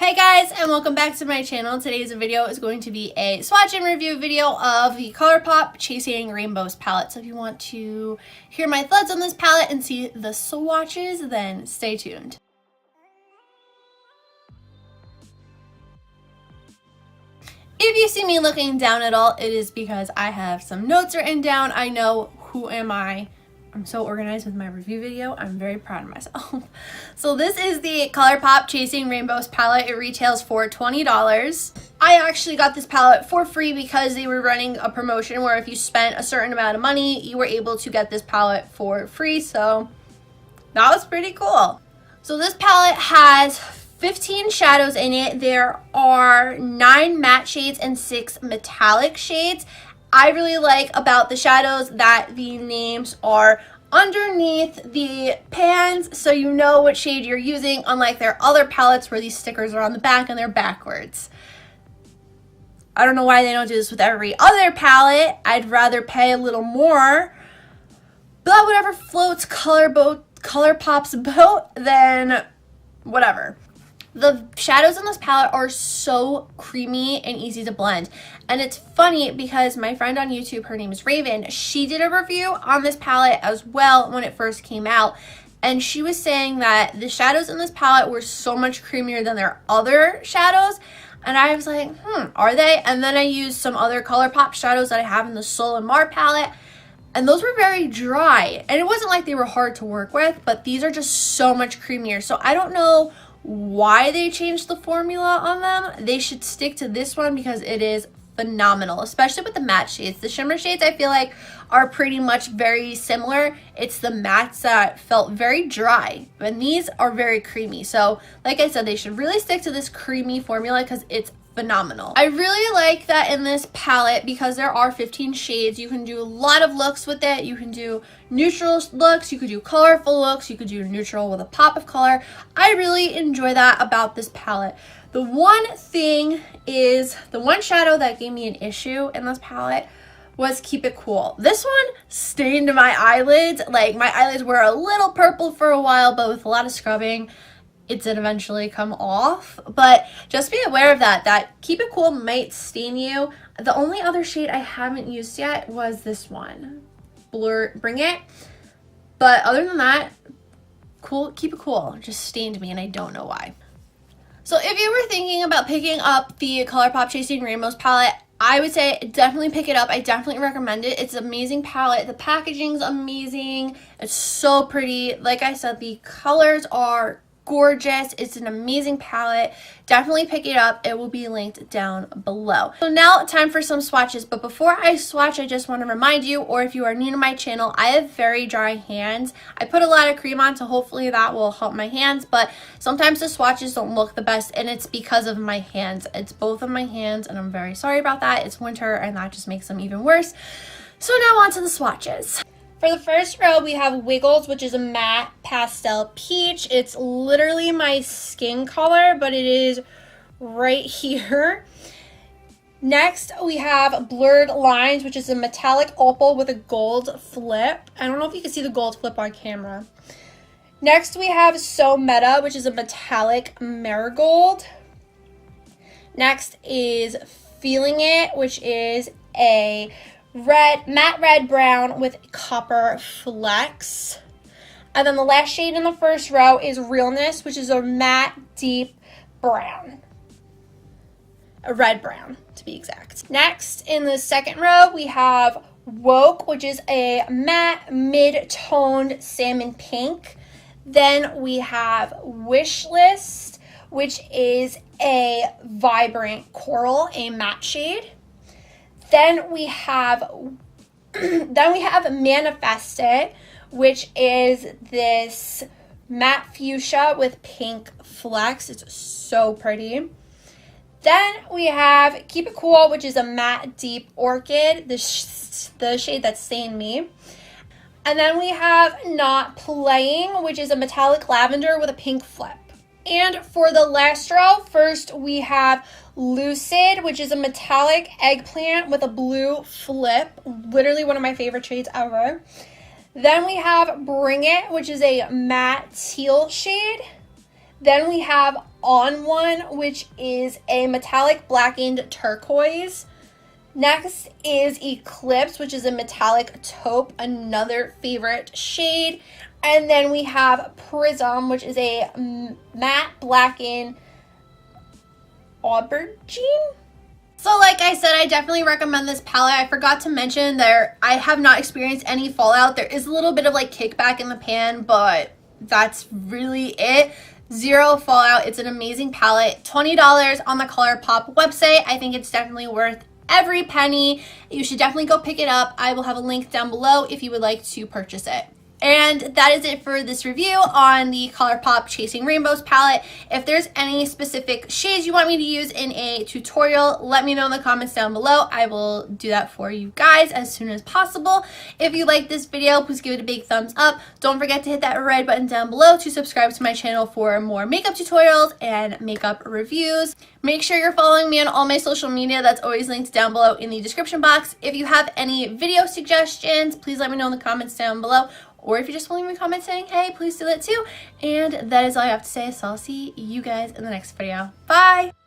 Hey guys, and welcome back to my channel. Today's video is going to be a swatch and review video of the ColourPop Chasing Rainbows palette. So if you want to hear my thoughts on this palette and see the swatches, then stay tuned. If you see me looking down at all, it is because I have some notes written down. I know, who am I? I'm so organized with my review video. I'm very proud of myself. So this is the ColourPop Chasing Rainbows palette. It retails for $20. I actually got this palette for free because they were running a promotion where if you spent a certain amount of money, you were able to get this palette for free. So that was pretty cool. So this palette has 15 shadows in it. There are 9 matte shades and 6 metallic shades. I really like about the shadows that the names are underneath the pans, so you know what shade you're using, unlike their other palettes where these stickers are on the back and they're backwards. I don't know why they don't do this with every other palette. I'd rather pay a little more, but whatever floats ColourPop's boat, then whatever. The shadows in this palette are so creamy and easy to blend. And it's funny because my friend on YouTube, her name is Raven, she did a review on this palette as well when it first came out. And she was saying that the shadows in this palette were so much creamier than their other shadows. And I was like, are they? And then I used some other ColourPop shadows that I have in the Sol and Mar palette. And those were very dry. And it wasn't like they were hard to work with, but these are just so much creamier. So I don't know why they changed the formula on them. They should stick to this one because it is phenomenal, especially with the matte shades. The shimmer shades I feel like are pretty much very similar. It's the mattes that felt very dry, and these are very creamy. So like I said, they should really stick to this creamy formula because it's phenomenal. I really like that in this palette because there are 15 shades. You can do a lot of looks with it. You can do neutral looks, you could do colorful looks, you could do neutral with a pop of color. I really enjoy that about this palette. The one thing is, the one shadow that gave me an issue in this palette was Keep It Cool. This one stained my eyelids. Like, my eyelids were a little purple for a while, but with a lot of scrubbing, it did eventually come off. But just be aware of that Keep It Cool might stain you. The only other shade I haven't used yet was this one, Bring It. But other than that, Keep It Cool just stained me, and I don't know why. So if you were thinking about picking up the ColourPop Chasing Rainbows palette, I would say definitely pick it up. I definitely recommend it. It's an amazing palette. The packaging's amazing. It's so pretty. Like I said, the colors are gorgeous. It's an amazing palette. Definitely pick it up. It will be linked down below. So now time for some swatches, but before I swatch, I just want to remind you, or if you are new to my channel, I have very dry hands. I put a lot of cream on, so hopefully that will help my hands, but sometimes the swatches don't look the best, and it's because of my hands. It's both of my hands, and I'm very sorry about that. It's winter, and that just makes them even worse. So now on to the swatches. For the first row, we have Wiggles, which is a matte pastel peach. It's literally my skin color, but it is right here. Next, we have Blurred Lines, which is a metallic opal with a gold flip. I don't know if you can see the gold flip on camera. Next, we have So Meta, which is a metallic marigold. Next is Feeling It, which is a matte red brown with copper flecks. And then the last shade in the first row is Realness, which is a matte deep brown, a red brown to be exact. Next in the second row we have Woke, which is a matte mid-toned salmon pink. Then we have Wishlist, which is a vibrant coral, a matte shade. Then we have Manifest It, which is this matte fuchsia with pink flecks. It's so pretty. Then we have Keep It Cool, which is a matte deep orchid, the shade that stained me. And then we have Not Playing, which is a metallic lavender with a pink flip. And for the last row, first we have Lucid, which is a metallic eggplant with a blue flip. Literally one of my favorite shades ever. Then we have Bring It, which is a matte teal shade. Then we have On One, which is a metallic blackened turquoise. Next is Eclipse, which is a metallic taupe, another favorite shade. And then we have Prism, which is a matte blackened aubergine. So like I said, I definitely recommend this palette. I forgot to mention that I have not experienced any fallout. There is a little bit of like kickback in the pan, but that's really it. Zero fallout. It's an amazing palette. $20 on the ColourPop website. I think it's definitely worth every penny. You should definitely go pick it up. I will have a link down below if you would like to purchase it. And that is it for this review on the ColourPop Chasing Rainbows palette. If there's any specific shades you want me to use in a tutorial, let me know in the comments down below. I will do that for you guys as soon as possible. If you like this video, please give it a big thumbs up. Don't forget to hit that red button down below to subscribe to my channel for more makeup tutorials and makeup reviews. Make sure you're following me on all my social media. That's always linked down below in the description box. If you have any video suggestions, please let me know in the comments down below. Or if you just want to leave me a comment saying, hey, please do that too. And that is all I have to say. So I'll see you guys in the next video. Bye!